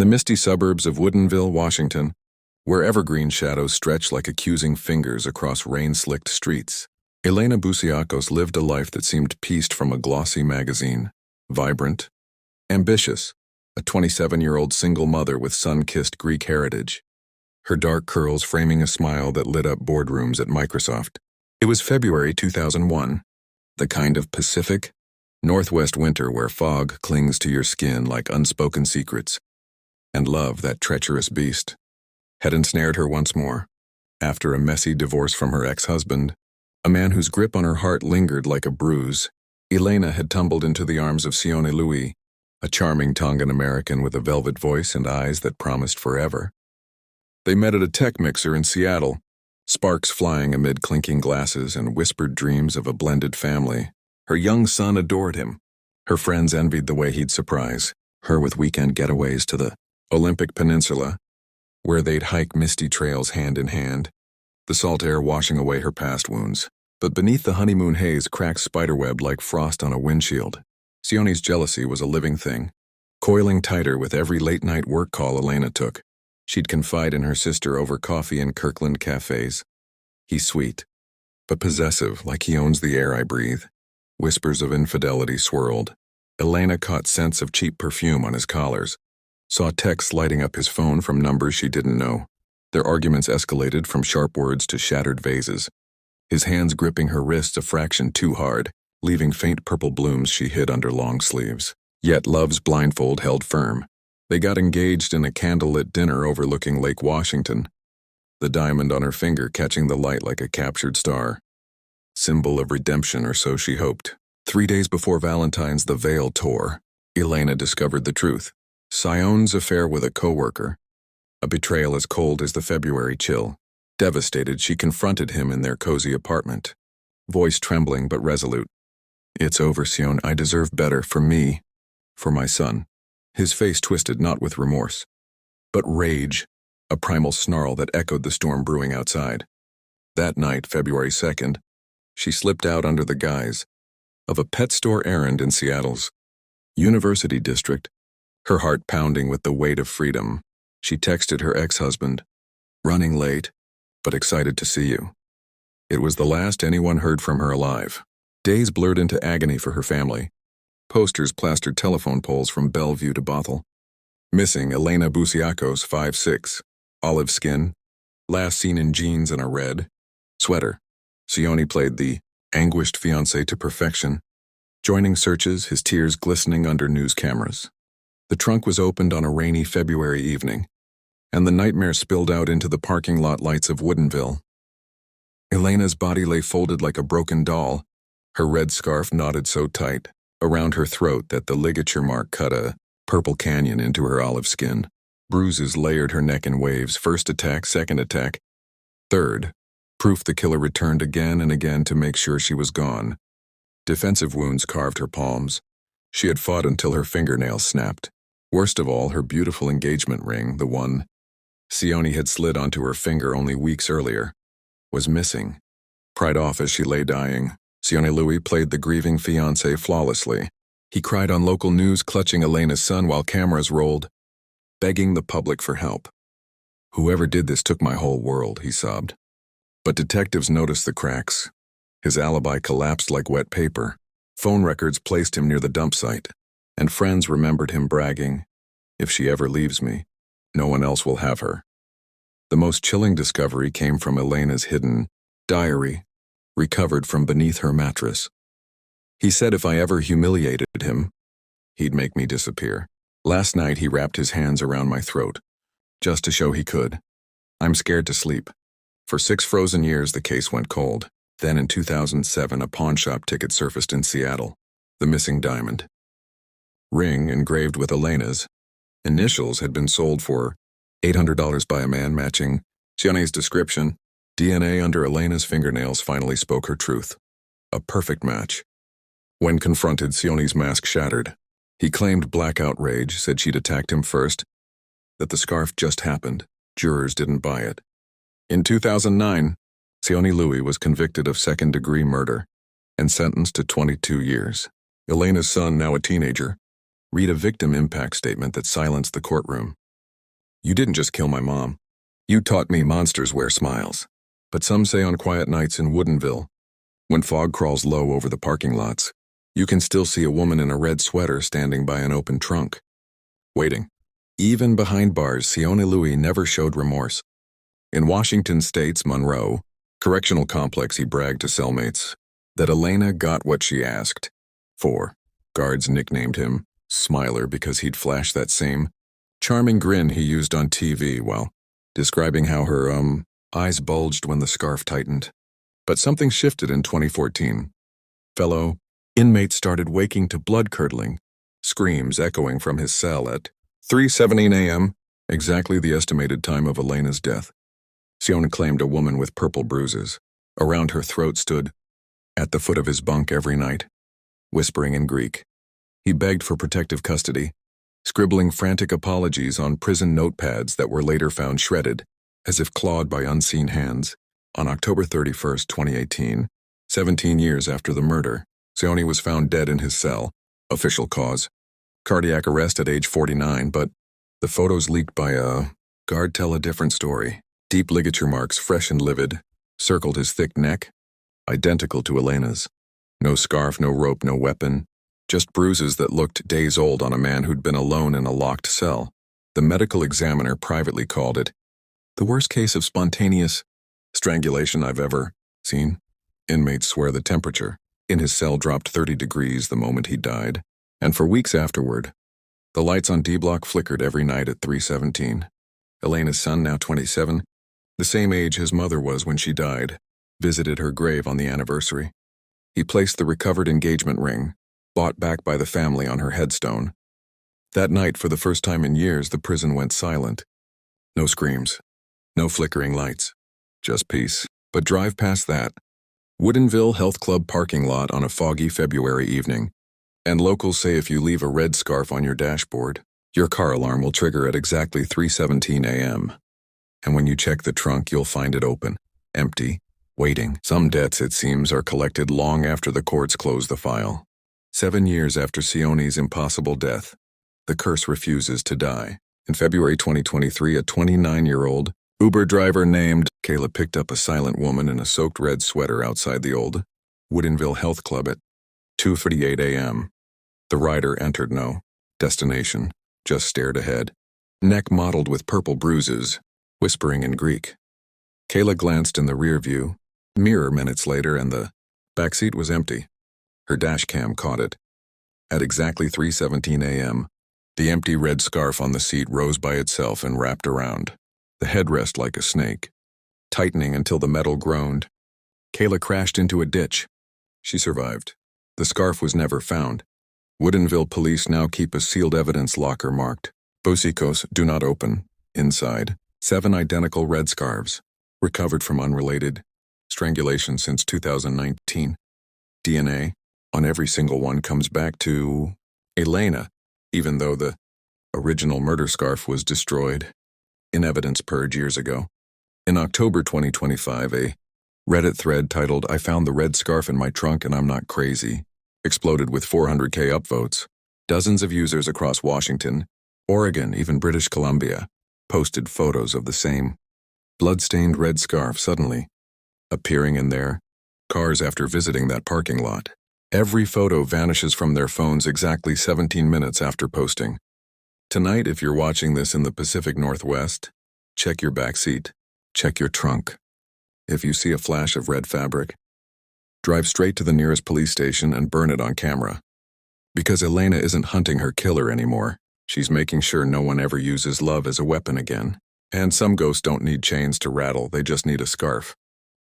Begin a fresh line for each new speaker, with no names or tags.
the misty suburbs of Woodinville, Washington, where evergreen shadows stretch like accusing fingers across rain-slicked streets, Elaina Boussiacos lived a life that seemed pieced from a glossy magazine. Vibrant, ambitious, a 27-year-old single mother with sun-kissed Greek heritage, her dark curls framing a smile that lit up boardrooms at Microsoft. It was February 2001, the kind of Pacific, Northwest winter where fog clings to your skin like unspoken secrets, and love, that treacherous beast, had ensnared her once more. After a messy divorce from her ex-husband, a man whose grip on her heart lingered like a bruise, Elaina had tumbled into the arms of Sione Lui, a charming Tongan American with a velvet voice and eyes that promised forever. They met at a tech mixer in Seattle, sparks flying amid clinking glasses and whispered dreams of a blended family. Her young son adored him. Her friends envied the way he'd surprise her with weekend getaways to the Olympic Peninsula, where they'd hike misty trails hand in hand, the salt air washing away her past wounds. But beneath the honeymoon haze, cracks spiderwebbed like frost on a windshield. Sione's jealousy was a living thing, coiling tighter with every late-night work call Elaina took. She'd confide in her sister over coffee in Kirkland cafes. He's sweet, but possessive, like he owns the air I breathe. Whispers of infidelity swirled. Elaina caught scents of cheap perfume on his collars, saw texts lighting up his phone from numbers she didn't know. Their arguments escalated from sharp words to shattered vases, his hands gripping her wrists a fraction too hard, leaving faint purple blooms she hid under long sleeves. Yet love's blindfold held firm. They got engaged in a candlelit dinner overlooking Lake Washington, the diamond on her finger catching the light like a captured star. Symbol of redemption, or so she hoped. 3 days before Valentine's, the veil tore. Elaina discovered the truth. Sione's affair with a coworker. A betrayal as cold as the February chill. Devastated, she confronted him in their cozy apartment. Voice trembling but resolute. "It's over, Sione. I deserve better, for me, for my son." His face twisted not with remorse, but rage, a primal snarl that echoed the storm brewing outside. That night, February 2nd, she slipped out under the guise of a pet store errand in Seattle's University District, her heart pounding with the weight of freedom. She texted her ex-husband, "Running late, but excited to see you." It was the last anyone heard from her alive. Days blurred into agony for her family. Posters plastered telephone poles from Bellevue to Bothell. Missing Elaina Boussiacos, 5'6", olive skin, last seen in jeans and a red sweater. Sione played the anguished fiancé to perfection, joining searches, his tears glistening under news cameras. The trunk was opened on a rainy February evening, and the nightmare spilled out into the parking lot lights of Woodinville. Elena's body lay folded like a broken doll, her red scarf knotted so tight around her throat that the ligature mark cut a purple canyon into her olive skin. Bruises layered her neck in waves, first attack, second attack, third. Proof the killer returned again and again to make sure she was gone. Defensive wounds carved her palms. She had fought until her fingernails snapped. Worst of all, her beautiful engagement ring, the one Sione had slid onto her finger only weeks earlier, was missing. Pried off as she lay dying, Sione Lui played the grieving fiancé flawlessly. He cried on local news, clutching Elena's son while cameras rolled, begging the public for help. "Whoever did this took my whole world," he sobbed. But detectives noticed the cracks. His alibi collapsed like wet paper. Phone records placed him near the dump site, and friends remembered him bragging, "If she ever leaves me, no one else will have her." The most chilling discovery came from Elena's hidden diary, recovered from beneath her mattress. He said if I ever humiliated him, he'd make me disappear. Last night he wrapped his hands around my throat, just to show he could. I'm scared to sleep. For 6 frozen years the case went cold. Then in 2007 a pawnshop ticket surfaced in Seattle, the missing diamond. Ring engraved with Elena's initials had been sold for $800 by a man matching Sione's description. DNA under Elena's fingernails finally spoke her truth. A perfect match. When confronted, Sione's mask shattered. He claimed blackout rage, said she'd attacked him first, that the scarf just happened. Jurors didn't buy it. In 2009, Sione Lui was convicted of second-degree murder and sentenced to 22 years. Elena's son, now a teenager, read a victim impact statement that silenced the courtroom. You didn't just kill my mom. You taught me monsters wear smiles. But some say on quiet nights in Woodinville, when fog crawls low over the parking lots, you can still see a woman in a red sweater standing by an open trunk, waiting. Even behind bars, Sione Lui never showed remorse. In Washington State's Monroe Correctional Complex, he bragged to cellmates that Elaina got what she asked for. Guards nicknamed him Smiler because he'd flash that same charming grin he used on TV while describing how her, eyes bulged when the scarf tightened. But something shifted in 2014. Fellow inmates started waking to blood-curdling screams echoing from his cell at 3:17 a.m., exactly the estimated time of Elena's death. Sione claimed a woman with purple bruises around her throat stood at the foot of his bunk every night, whispering in Greek. He begged for protective custody, scribbling frantic apologies on prison notepads that were later found shredded, as if clawed by unseen hands. On October 31st, 2018, 17 years after the murder, Sione was found dead in his cell. Official cause: cardiac arrest at age 49, but the photos leaked by a guard tell a different story. Deep ligature marks, fresh and livid, circled his thick neck, identical to Elena's. No scarf, no rope, no weapon, just bruises that looked days old on a man who'd been alone in a locked cell. The medical examiner privately called it the worst case of spontaneous strangulation I've ever seen. Inmates swear the temperature in his cell dropped 30 degrees the moment he died, and for weeks afterward, the lights on D Block flickered every night at 3:17. Elena's son, now 27, the same age his mother was when she died, visited her grave on the anniversary. He placed the recovered engagement ring, bought back by the family, on her headstone. That night, for the first time in years, the prison went silent. No screams, no flickering lights, just peace. But drive past that Woodinville Health Club parking lot on a foggy February evening, and locals say if you leave a red scarf on your dashboard, your car alarm will trigger at exactly 3:17 a.m. And when you check the trunk, you'll find it open, empty, waiting. Some debts, it seems, are collected long after the courts close the file. 7 years after Sione's impossible death, the curse refuses to die. In February 2023, a 29-year-old Uber driver named Kayla picked up a silent woman in a soaked red sweater outside the old Woodinville Health Club at 2:48 a.m. The rider entered no destination, just stared ahead, neck mottled with purple bruises, whispering in Greek. Kayla glanced in the rear-view mirror minutes later, and the backseat was empty. Her dash cam caught it. At exactly 3:17 a.m., the empty red scarf on the seat rose by itself and wrapped around the headrest like a snake, tightening until the metal groaned. Kayla crashed into a ditch. She survived. The scarf was never found. Woodinville police now keep a sealed evidence locker marked Boussiacos, do not open. Inside, 7 identical red scarves, recovered from unrelated strangulation since 2019. DNA on every single one comes back to Elaina, even though the original murder scarf was destroyed in evidence purge years ago. In October 2025, a Reddit thread titled "I found the red scarf in my trunk and I'm not crazy" exploded with 400K upvotes. Dozens of users across Washington, Oregon, even British Columbia, posted photos of the same blood-stained red scarf suddenly appearing in their cars after visiting that parking lot. Every photo vanishes from their phones exactly 17 minutes after posting. Tonight, if you're watching this in the Pacific Northwest, check your backseat, check your trunk. If you see a flash of red fabric, drive straight to the nearest police station and burn it on camera. Because Elaina isn't hunting her killer anymore. She's making sure no one ever uses love as a weapon again. And some ghosts don't need chains to rattle, they just need a scarf.